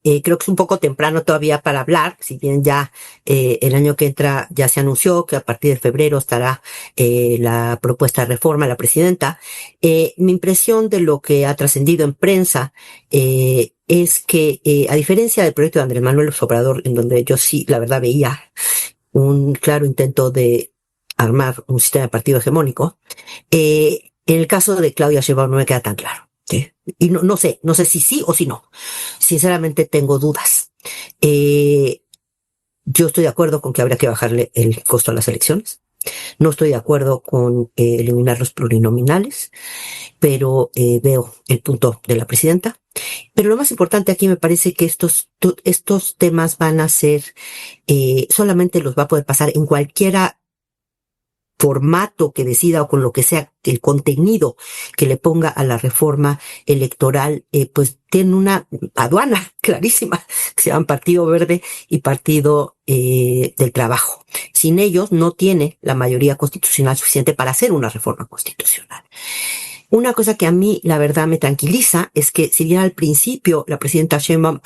B: creo que es un poco temprano todavía para hablar, si bien ya el año que entra ya se anunció que a partir de febrero estará la propuesta de reforma de la presidenta. Mi impresión de lo que ha trascendido en prensa es que, a diferencia del proyecto de Andrés Manuel López Obrador, en donde yo sí, la verdad, veía un claro intento de armar un sistema de partido hegemónico, en el caso de Claudia Sheinbaum no me queda tan claro. ¿Sí? Y no sé si sí o si no. Sinceramente tengo dudas. Yo estoy de acuerdo con que habría que bajarle el costo a las elecciones. No estoy de acuerdo con eliminar los plurinominales, pero veo el punto de la presidenta. Pero lo más importante aquí me parece que estos temas van a ser, solamente los va a poder pasar en cualquiera formato que decida o con lo que sea el contenido que le ponga a la reforma electoral, pues tiene una aduana clarísima que se llaman Partido Verde y Partido del Trabajo. Sin ellos no tiene la mayoría constitucional suficiente para hacer una reforma constitucional. Una cosa que a mí, la verdad, me tranquiliza es que si bien al principio la presidenta Sheinbaum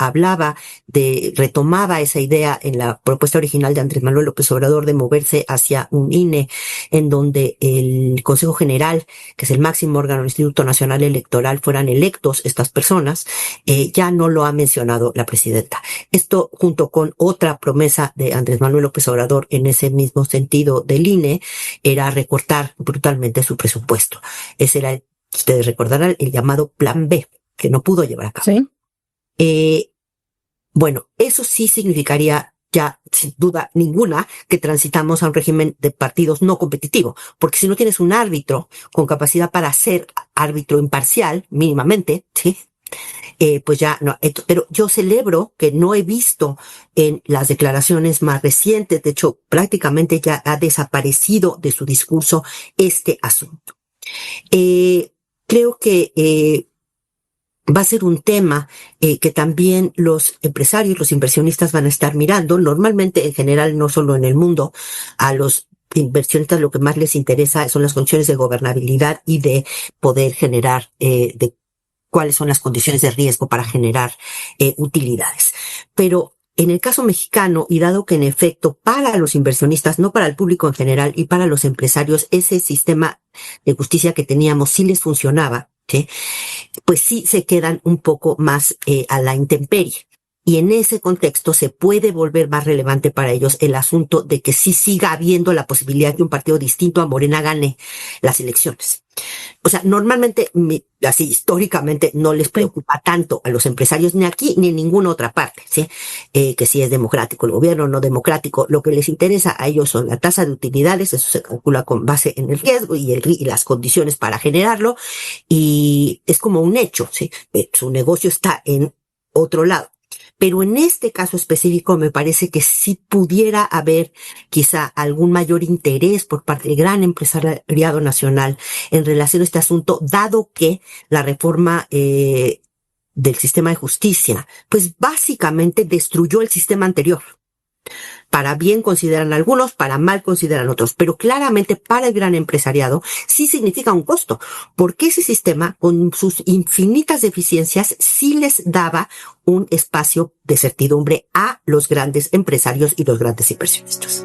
B: retomaba esa idea en la propuesta original de Andrés Manuel López Obrador de moverse hacia un INE en donde el Consejo General, que es el máximo órgano del Instituto Nacional Electoral, fueran electos estas personas, ya no lo ha mencionado la presidenta. Esto, junto con otra promesa de Andrés Manuel López Obrador en ese mismo sentido del INE, era recortar brutalmente su presupuesto. Ese era ustedes recordarán el llamado Plan B, que no pudo llevar a cabo.
D: Sí.
B: Bueno, eso sí significaría ya, sin duda ninguna, que transitamos a un régimen de partidos no competitivo, porque si no tienes un árbitro con capacidad para ser árbitro imparcial, mínimamente, ¿sí? Pues ya no. Pero yo celebro que no he visto en las declaraciones más recientes, de hecho, prácticamente ya ha desaparecido de su discurso este asunto. Creo que va a ser un tema que también los empresarios, los inversionistas van a estar mirando. Normalmente, en general, no solo en el mundo, a los inversionistas lo que más les interesa son las condiciones de gobernabilidad y de poder generar, de cuáles son las condiciones de riesgo para generar utilidades. Pero en el caso mexicano, y dado que en efecto para los inversionistas, no para el público en general y para los empresarios, ese sistema de justicia que teníamos sí les funcionaba, ¿sí? Pues sí se quedan un poco más a la intemperie. Y en ese contexto se puede volver más relevante para ellos el asunto de que sí siga habiendo la posibilidad de que un partido distinto a Morena gane las elecciones. O sea, normalmente, así históricamente, no les preocupa tanto a los empresarios ni aquí ni en ninguna otra parte, ¿sí? Que si es democrático el gobierno o no democrático. Lo que les interesa a ellos son la tasa de utilidades, eso se calcula con base en el riesgo y las condiciones para generarlo, y es como un hecho, ¿sí? Su negocio está en otro lado. Pero en este caso específico me parece que sí pudiera haber quizá algún mayor interés por parte del gran empresariado nacional en relación a este asunto, dado que la reforma del sistema de justicia, pues básicamente destruyó el sistema anterior. Para bien consideran algunos, para mal consideran otros, pero claramente para el gran empresariado sí significa un costo, porque ese sistema, con sus infinitas deficiencias, sí les daba un espacio de certidumbre a los grandes empresarios y los grandes inversionistas.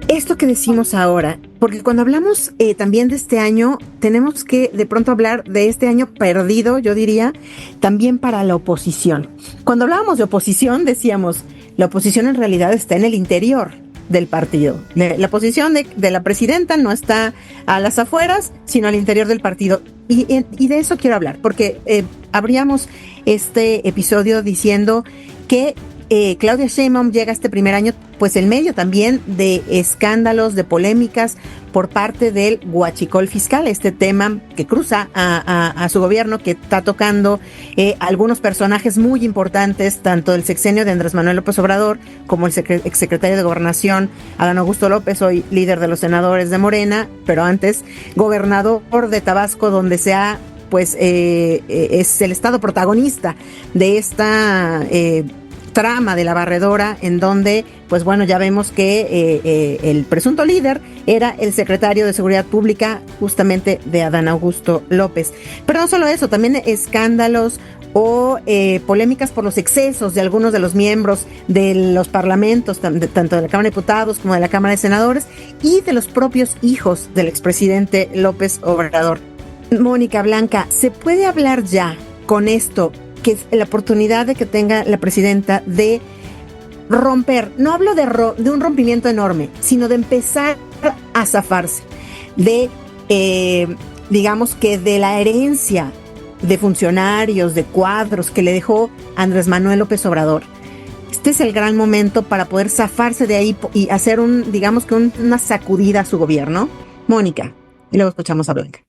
D: Esto que decimos ahora, porque cuando hablamos también de este año, tenemos que de pronto hablar de este año perdido, yo diría, también para la oposición. Cuando hablábamos de oposición, decíamos, la oposición en realidad está en el interior del partido. La posición de la presidenta no está a las afueras, sino al interior del partido. Y de eso quiero hablar, porque abríamos este episodio diciendo que Claudia Sheinbaum llega este primer año pues en medio también de escándalos, de polémicas por parte del huachicol fiscal, este tema que cruza a su gobierno, que está tocando algunos personajes muy importantes, tanto del sexenio de Andrés Manuel López Obrador como el exsecretario de Gobernación, Adán Augusto López, hoy líder de los senadores de Morena, pero antes gobernador de Tabasco, donde se ha pues es el estado protagonista de esta trama de la barredora, en donde, pues bueno, ya vemos que el presunto líder era el secretario de Seguridad Pública, justamente de Adán Augusto López. Pero no solo eso, también escándalos o polémicas por los excesos de algunos de los miembros de los parlamentos, tanto de la Cámara de Diputados como de la Cámara de Senadores, y de los propios hijos del expresidente López Obrador. Mónica, Blanca, ¿se puede hablar ya con esto, que es la oportunidad de que tenga la presidenta de romper, no hablo de un rompimiento enorme, sino de empezar a zafarse de, digamos que de la herencia de funcionarios, de cuadros que le dejó Andrés Manuel López Obrador? Este es el gran momento para poder zafarse de ahí y hacer digamos que una sacudida a su gobierno. Mónica, y luego escuchamos a Blanca.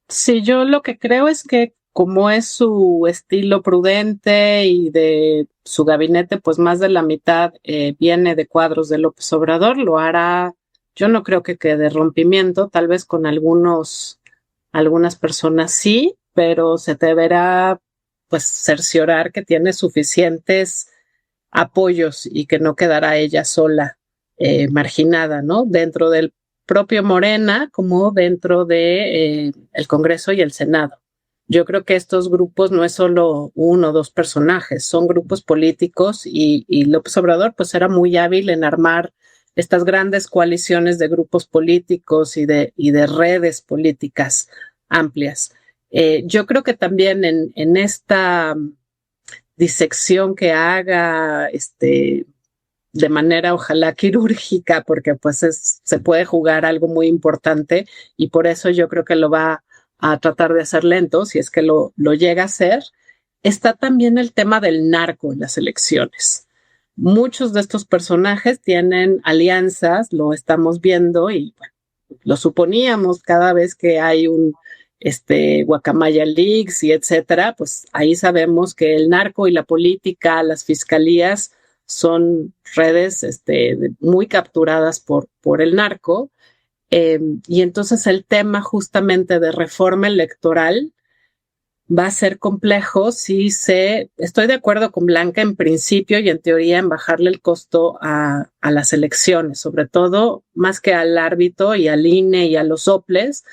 C: Sí, yo lo que creo es que como es su estilo prudente y de su gabinete, pues más de la mitad viene de cuadros de López Obrador, lo hará, yo no creo que quede rompimiento, tal vez con algunas personas sí, pero se deberá pues cerciorar que tiene suficientes apoyos y que no quedará ella sola marginada, ¿no? Dentro del propio Morena como dentro de el Congreso y el Senado. Yo creo que estos grupos no es solo uno o dos personajes, son grupos políticos y López Obrador pues era muy hábil en armar estas grandes coaliciones de grupos políticos y de redes políticas amplias. Yo creo que también en esta disección que haga de manera ojalá quirúrgica, porque pues se puede jugar algo muy importante y por eso yo creo que lo va a tratar de hacer lento, si es que lo llega a hacer. Está también el tema del narco en las elecciones. Muchos de estos personajes tienen alianzas, lo estamos viendo y bueno, lo suponíamos cada vez que hay un Guacamaya Leaks y etcétera, pues ahí sabemos que el narco y la política, las fiscalías son redes muy capturadas por el narco. Y entonces el tema justamente de reforma electoral va a ser complejo estoy de acuerdo con Blanca en principio y en teoría en bajarle el costo a las elecciones, sobre todo más que al árbitro y al INE y a los soples,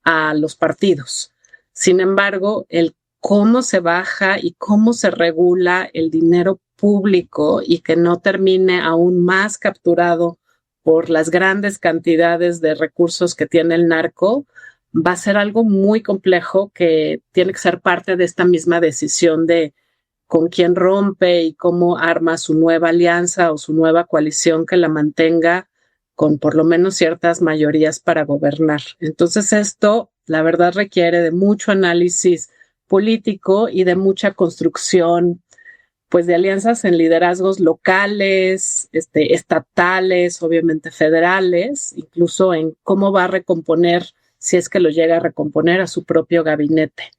C: a los partidos. Sin embargo, el cómo se baja y cómo se regula el dinero público y que no termine aún más capturado por las grandes cantidades de recursos que tiene el narco, va a ser algo muy complejo que tiene que ser parte de esta misma decisión de con quién rompe y cómo arma su nueva alianza o su nueva coalición que la mantenga con por lo menos ciertas mayorías para gobernar. Entonces esto, la verdad, requiere de mucho análisis político y de mucha construcción pues de alianzas en liderazgos locales, estatales, obviamente federales, incluso en cómo va a recomponer, si es que lo llega a recomponer, a su propio gabinete.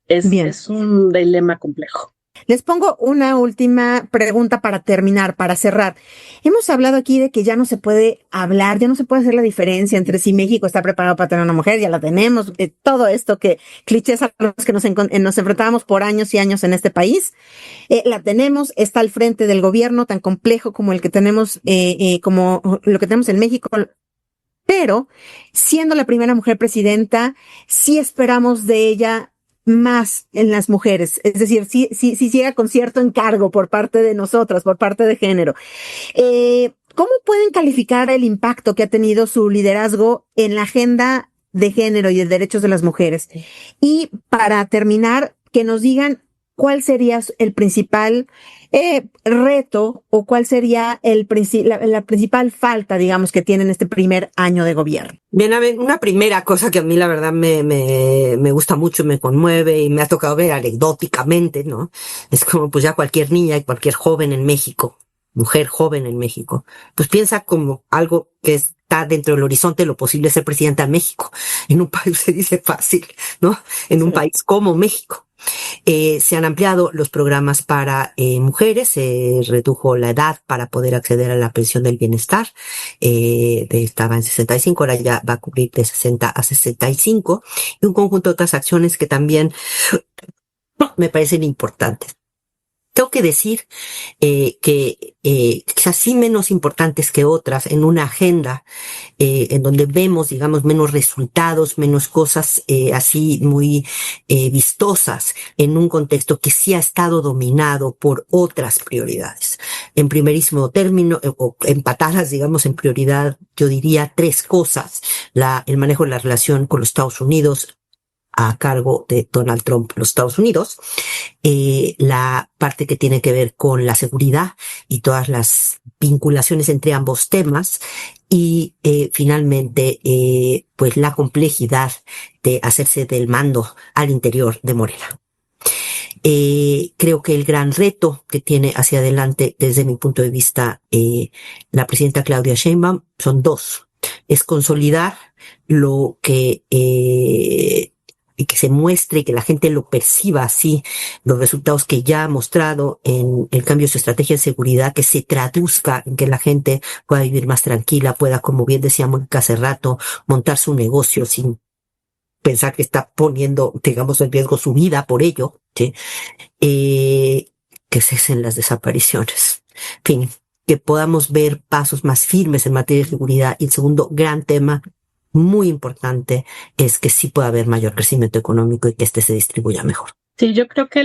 C: Es un dilema complejo.
D: Les pongo una última pregunta para terminar, para cerrar. Hemos hablado aquí de que ya no se puede hablar, ya no se puede hacer la diferencia entre si México está preparado para tener una mujer, ya la tenemos, todo esto que clichés a los que nos enfrentábamos por años y años en este país, la tenemos, está al frente del gobierno tan complejo como el que tenemos, como lo que tenemos en México. Pero, siendo la primera mujer presidenta, sí esperamos de ella más en las mujeres. Es decir, sí llega con cierto encargo por parte de nosotras, por parte de género. ¿Cómo pueden calificar el impacto que ha tenido su liderazgo en la agenda de género y de derechos de las mujeres? Y para terminar, que nos digan cuál sería el principal reto o cuál sería la principal falta, digamos, que tienen este primer año de gobierno.
B: Bien, a ver, una primera cosa que a mí la verdad me gusta mucho, me conmueve y me ha tocado ver anecdóticamente, ¿no? Es como pues ya cualquier niña y cualquier joven en México, mujer joven en México, pues piensa como algo que está dentro del horizonte de lo posible ser presidenta de México. En un país se dice fácil, ¿no? En un país como México. Se han ampliado los programas para mujeres, se redujo la edad para poder acceder a la pensión del bienestar, estaba en 65, ahora ya va a cubrir de 60 a 65, y un conjunto de otras acciones que también me parecen importantes. Tengo que decir que quizás sí menos importantes que otras en una agenda en donde vemos, digamos, menos resultados, menos cosas así muy vistosas en un contexto que sí ha estado dominado por otras prioridades. En primerísimo término, o empatadas, digamos, en prioridad, yo diría tres cosas. El manejo de la relación con los Estados Unidos, a cargo de Donald Trump, los Estados Unidos, la parte que tiene que ver con la seguridad y todas las vinculaciones entre ambos temas, y finalmente pues la complejidad de hacerse del mando al interior de Morena. Creo que el gran reto que tiene hacia adelante desde mi punto de vista la presidenta Claudia Sheinbaum son dos. Es consolidar lo que y que se muestre y que la gente lo perciba así, los resultados que ya ha mostrado en el cambio de su estrategia de seguridad, que se traduzca en que la gente pueda vivir más tranquila, pueda, como bien decía Mónica hace rato, montar su negocio sin pensar que está poniendo, digamos, en riesgo su vida por ello, ¿sí? Que cesen las desapariciones. En fin, que podamos ver pasos más firmes en materia de seguridad. Y el segundo gran tema muy importante es que sí pueda haber mayor crecimiento económico y que este se distribuya mejor.
C: Sí, yo creo que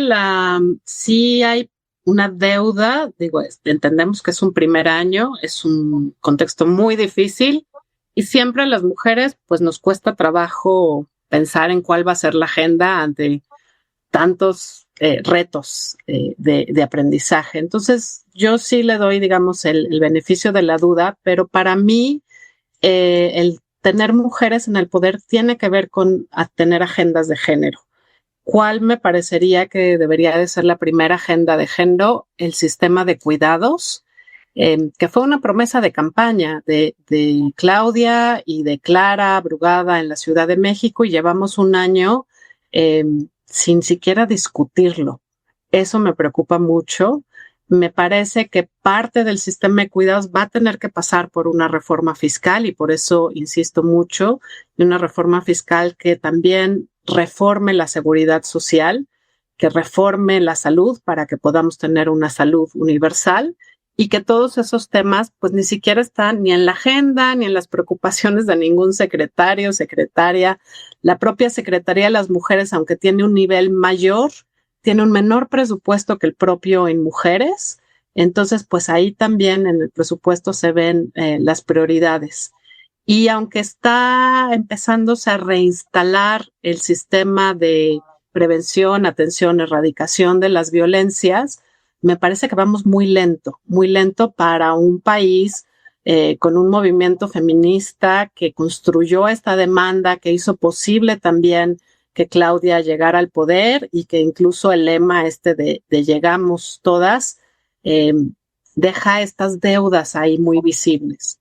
C: sí hay una deuda, digo, entendemos que es un primer año, es un contexto muy difícil y siempre a las mujeres pues nos cuesta trabajo pensar en cuál va a ser la agenda ante tantos retos de aprendizaje. Entonces yo sí le doy, digamos, el beneficio de la duda, pero para mí el tener mujeres en el poder tiene que ver con tener agendas de género. ¿Cuál me parecería que debería de ser la primera agenda de género? El sistema de cuidados, que fue una promesa de campaña de Claudia y de Clara Brugada en la Ciudad de México y llevamos un año sin siquiera discutirlo. Eso me preocupa mucho. Me parece que parte del sistema de cuidados va a tener que pasar por una reforma fiscal y por eso insisto mucho en una reforma fiscal que también reforme la seguridad social, que reforme la salud para que podamos tener una salud universal y que todos esos temas pues ni siquiera están ni en la agenda ni en las preocupaciones de ningún secretario, secretaria. La propia Secretaría de las Mujeres, aunque tiene un nivel mayor, tiene un menor presupuesto que el propio en mujeres, entonces pues ahí también en el presupuesto se ven las prioridades. Y aunque está empezándose a reinstalar el sistema de prevención, atención, erradicación de las violencias, me parece que vamos muy lento para un país con un movimiento feminista que construyó esta demanda, que hizo posible también que Claudia llegara al poder y que incluso el lema de llegamos todas deja estas deudas ahí muy visibles.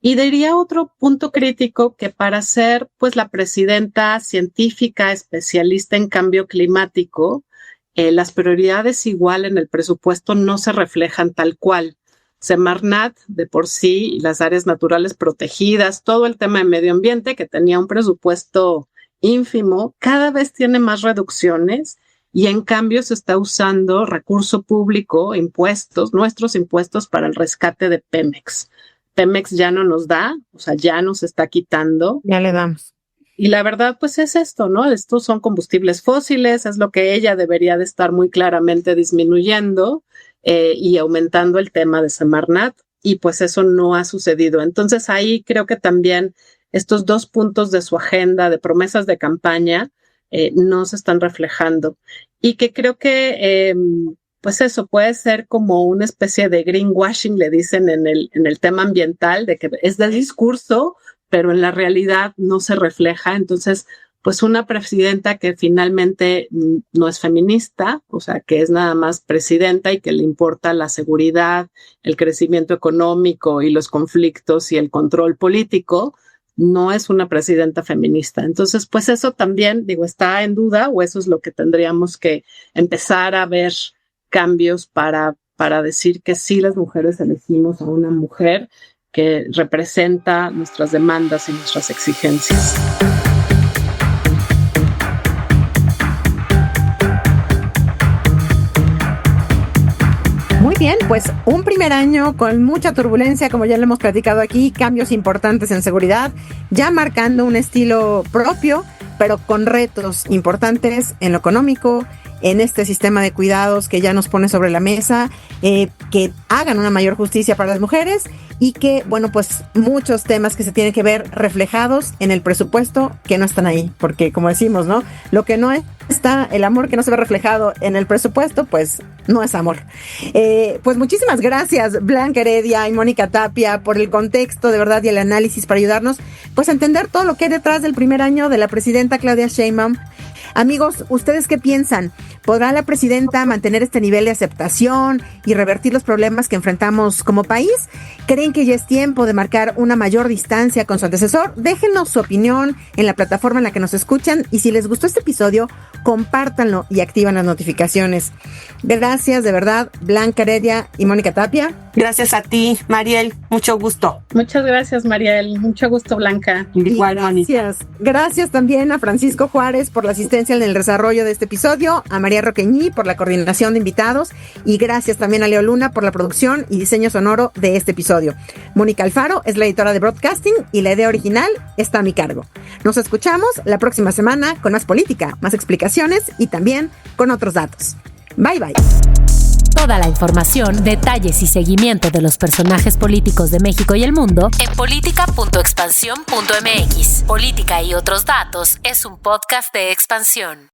C: Y diría otro punto crítico que para ser pues la presidenta científica especialista en cambio climático las prioridades igual en el presupuesto no se reflejan tal cual. Semarnat, de por sí, las áreas naturales protegidas, todo el tema de medio ambiente, que tenía un presupuesto ínfimo, cada vez tiene más reducciones y en cambio se está usando recurso público, impuestos, nuestros impuestos para el rescate de Pemex. Pemex ya no nos da, o sea, ya nos está quitando.
D: Ya le damos.
C: Y la verdad, pues es esto, ¿no? Estos son combustibles fósiles, es lo que ella debería de estar muy claramente disminuyendo y aumentando el tema de Semarnat, y pues eso no ha sucedido. Entonces ahí creo que también estos 2 puntos de su agenda de promesas de campaña no se están reflejando. Y que creo que, pues eso puede ser como una especie de greenwashing, le dicen en el tema ambiental, de que es de discurso, pero en la realidad no se refleja. Entonces, pues una presidenta que finalmente no es feminista, o sea, que es nada más presidenta y que le importa la seguridad, el crecimiento económico y los conflictos y el control político, no es una presidenta feminista. Entonces, pues eso también, digo, está en duda, o eso es lo que tendríamos que empezar a ver cambios para decir que sí, las mujeres elegimos a una mujer que representa nuestras demandas y nuestras exigencias.
D: Muy bien, pues un primer año con mucha turbulencia, como ya lo hemos platicado aquí, cambios importantes en seguridad, ya marcando un estilo propio, pero con retos importantes en lo económico, en este sistema de cuidados que ya nos pone sobre la mesa, que hagan una mayor justicia para las mujeres y que, bueno, pues muchos temas que se tienen que ver reflejados en el presupuesto que no están ahí, porque como decimos, ¿no? Lo que no está, el amor que no se ve reflejado en el presupuesto, pues no es amor. Pues muchísimas gracias, Blanca Heredia y Mónica Tapia, por el contexto de verdad y el análisis para ayudarnos pues a entender todo lo que hay detrás del primer año de la presidenta Claudia Sheinbaum. Amigos, ¿ustedes qué piensan? ¿Podrá la presidenta mantener este nivel de aceptación y revertir los problemas que enfrentamos como país? ¿Creen que ya es tiempo de marcar una mayor distancia con su antecesor? Déjenos su opinión en la plataforma en la que nos escuchan y si les gustó este episodio, compártanlo y activan las notificaciones. Gracias, de verdad, Blanca Heredia y Mónica Tapia.
B: Gracias a ti, Mariel. Mucho gusto.
C: Muchas gracias, Mariel. Mucho gusto, Blanca.
B: Igual,
D: gracias. Gracias también a Francisco Juárez por la asistencia en el desarrollo de este episodio, a María Roqueñí por la coordinación de invitados y gracias también a Leo Luna por la producción y diseño sonoro de este episodio. Mónica Alfaro es la editora de Broadcasting y la idea original está a mi cargo. Nos escuchamos la próxima semana con más política, más explicaciones y también con otros datos. Bye, bye.
A: Toda la información, detalles y seguimiento de los personajes políticos de México y el mundo en política.expansión.mx. Política y otros datos es un podcast de Expansión.